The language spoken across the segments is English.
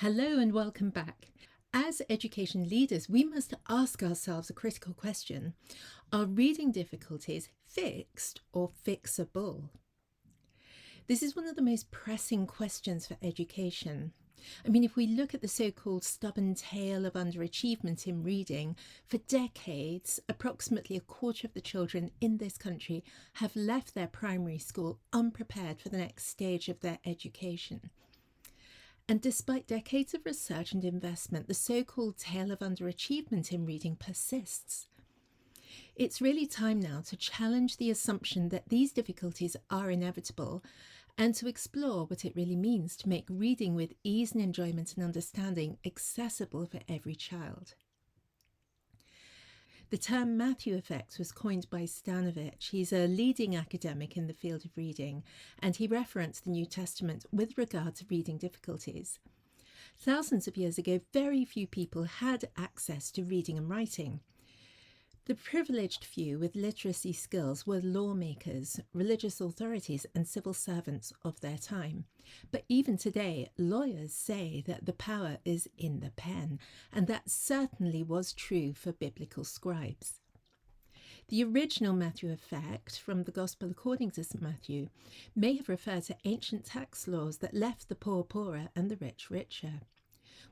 Hello and welcome back. As education leaders, we must ask ourselves a critical question. Are reading difficulties fixed or fixable? This is one of the most pressing questions for education. If we look at the so-called stubborn tale of underachievement in reading, for decades, approximately a quarter of the children in this country have left their primary school unprepared for the next stage of their education. And despite decades of research and investment, the so-called tale of underachievement in reading persists. It's really time now to challenge the assumption that these difficulties are inevitable and to explore what it really means to make reading with ease and enjoyment and understanding accessible for every child. The term Matthew effect was coined by Stanovich. He's a leading academic in the field of reading, and he referenced the New Testament with regard to reading difficulties. Thousands of years ago, very few people had access to reading and writing. The privileged few with literacy skills were lawmakers, religious authorities, and civil servants of their time. But even today, lawyers say that the power is in the pen, and that certainly was true for biblical scribes. The original Matthew effect, from the Gospel according to St. Matthew, may have referred to ancient tax laws that left the poor poorer and the rich richer.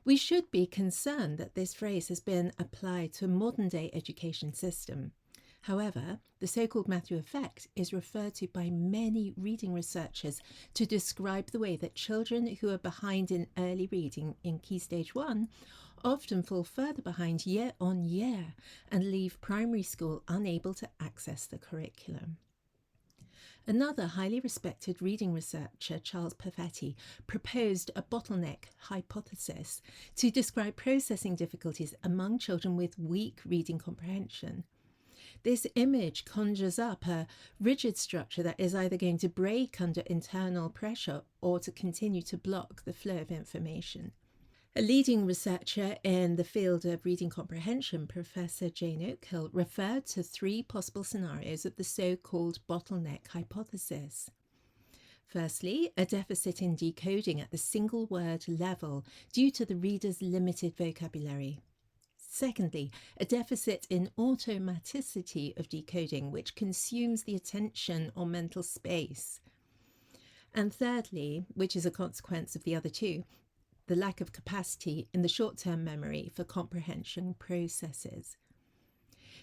We should be concerned that this phrase has been applied to a modern-day education system. However, the so-called Matthew effect is referred to by many reading researchers to describe the way that children who are behind in early reading in Key Stage 1 often fall further behind year on year and leave primary school unable to access the curriculum. Another highly respected reading researcher, Charles Perfetti, proposed a bottleneck hypothesis to describe processing difficulties among children with weak reading comprehension. This image conjures up a rigid structure that is either going to break under internal pressure or to continue to block the flow of information. A leading researcher in the field of reading comprehension, Professor Jane Oakhill, referred to three possible scenarios of the so-called bottleneck hypothesis. Firstly, a deficit in decoding at the single word level due to the reader's limited vocabulary. Secondly, a deficit in automaticity of decoding, which consumes the attention or mental space. And thirdly, which is a consequence of the other two, the lack of capacity in the short-term memory for comprehension processes.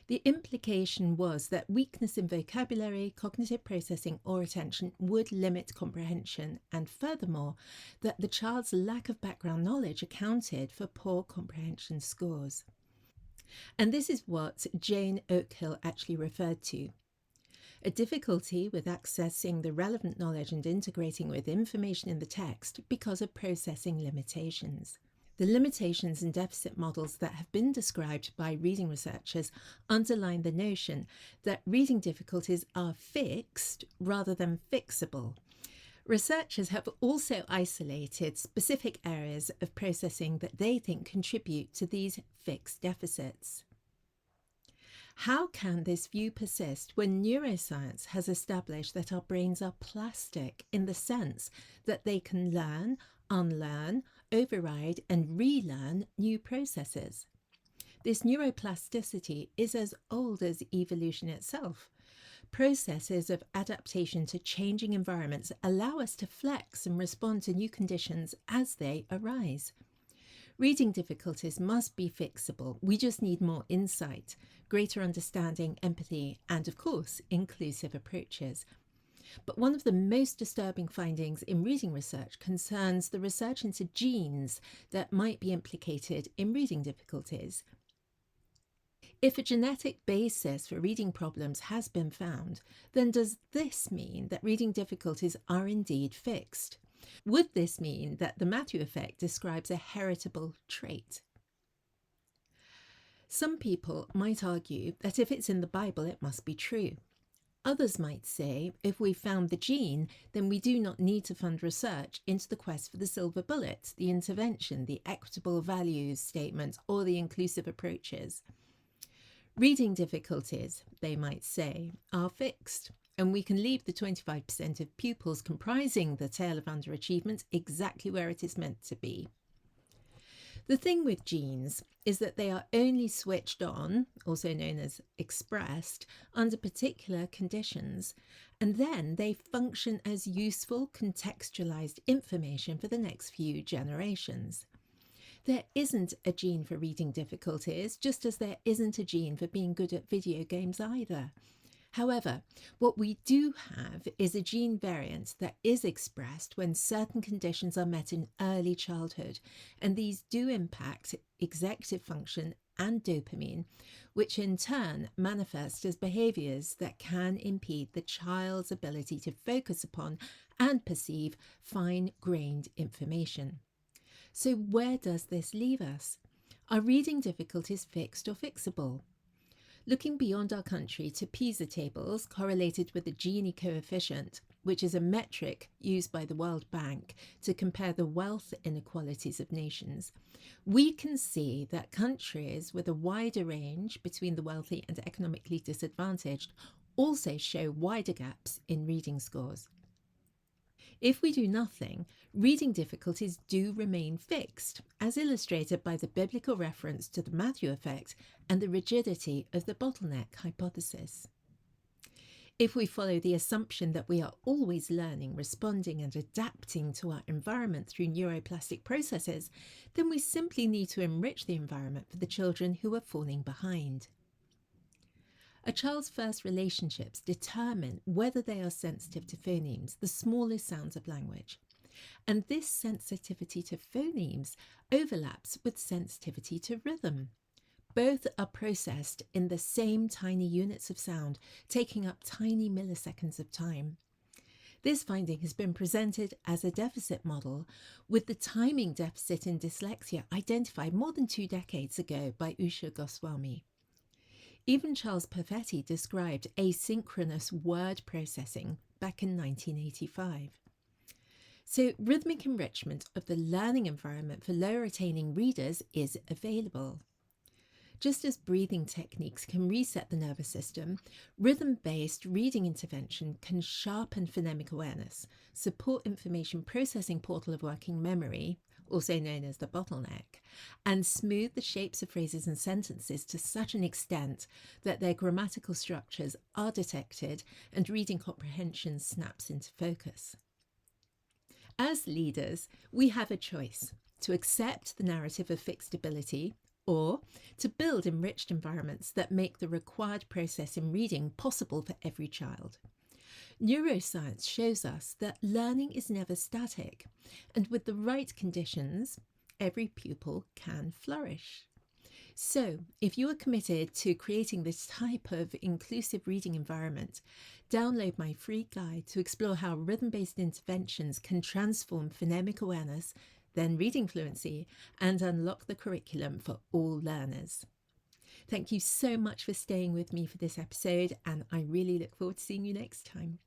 The implication was that weakness in vocabulary, cognitive processing, or attention would limit comprehension, and furthermore, that the child's lack of background knowledge accounted for poor comprehension scores. And this is what Jane Oakhill actually referred to. A difficulty with accessing the relevant knowledge and integrating with information in the text because of processing limitations. The limitations and deficit models that have been described by reading researchers underline the notion that reading difficulties are fixed rather than fixable. Researchers have also isolated specific areas of processing that they think contribute to these fixed deficits. How can this view persist when neuroscience has established that our brains are plastic in the sense that they can learn, unlearn, override, and relearn new processes? This neuroplasticity is as old as evolution itself. Processes of adaptation to changing environments allow us to flex and respond to new conditions as they arise. Reading difficulties must be fixable. We just need more insight, greater understanding, empathy, and of course, inclusive approaches. But one of the most disturbing findings in reading research concerns the research into genes that might be implicated in reading difficulties. If a genetic basis for reading problems has been found, then does this mean that reading difficulties are indeed fixed? Would this mean that the Matthew effect describes a heritable trait? Some people might argue that if it's in the Bible, it must be true. Others might say, if we found the gene, then we do not need to fund research into the quest for the silver bullet, the intervention, the equitable values statement, or the inclusive approaches. Reading difficulties, they might say, are fixed, and we can leave the 25% of pupils comprising the tale of underachievement exactly where it is meant to be. The thing with genes is that they are only switched on, also known as expressed, under particular conditions, and then they function as useful contextualized information for the next few generations. There isn't a gene for reading difficulties, just as there isn't a gene for being good at video games either. However, what we do have is a gene variant that is expressed when certain conditions are met in early childhood, and these do impact executive function and dopamine, which in turn manifest as behaviours that can impede the child's ability to focus upon and perceive fine-grained information. So where does this leave us? Are reading difficulties fixed or fixable? Looking beyond our country to PISA tables correlated with the Gini coefficient, which is a metric used by the World Bank to compare the wealth inequalities of nations, we can see that countries with a wider range between the wealthy and economically disadvantaged also show wider gaps in reading scores. If we do nothing, reading difficulties do remain fixed, as illustrated by the biblical reference to the Matthew effect and the rigidity of the bottleneck hypothesis. If we follow the assumption that we are always learning, responding, and adapting to our environment through neuroplastic processes, then we simply need to enrich the environment for the children who are falling behind. A child's first relationships determine whether they are sensitive to phonemes, the smallest sounds of language. And this sensitivity to phonemes overlaps with sensitivity to rhythm. Both are processed in the same tiny units of sound, taking up tiny milliseconds of time. This finding has been presented as a deficit model, with the timing deficit in dyslexia identified more than 2 decades ago by Usha Goswami. Even Charles Perfetti described asynchronous word processing back in 1985. So rhythmic enrichment of the learning environment for lower-attaining readers is available. Just as breathing techniques can reset the nervous system, rhythm-based reading intervention can sharpen phonemic awareness, support information processing portal of working memory, also known as the bottleneck, and smooth the shapes of phrases and sentences to such an extent that their grammatical structures are detected and reading comprehension snaps into focus. As leaders, we have a choice: to accept the narrative of fixed ability, or to build enriched environments that make the required process in reading possible for every child. Neuroscience shows us that learning is never static, and with the right conditions, every pupil can flourish. So, if you are committed to creating this type of inclusive reading environment, download my free guide to explore how rhythm-based interventions can transform phonemic awareness, then reading fluency, and unlock the curriculum for all learners. Thank you so much for staying with me for this episode, and I really look forward to seeing you next time.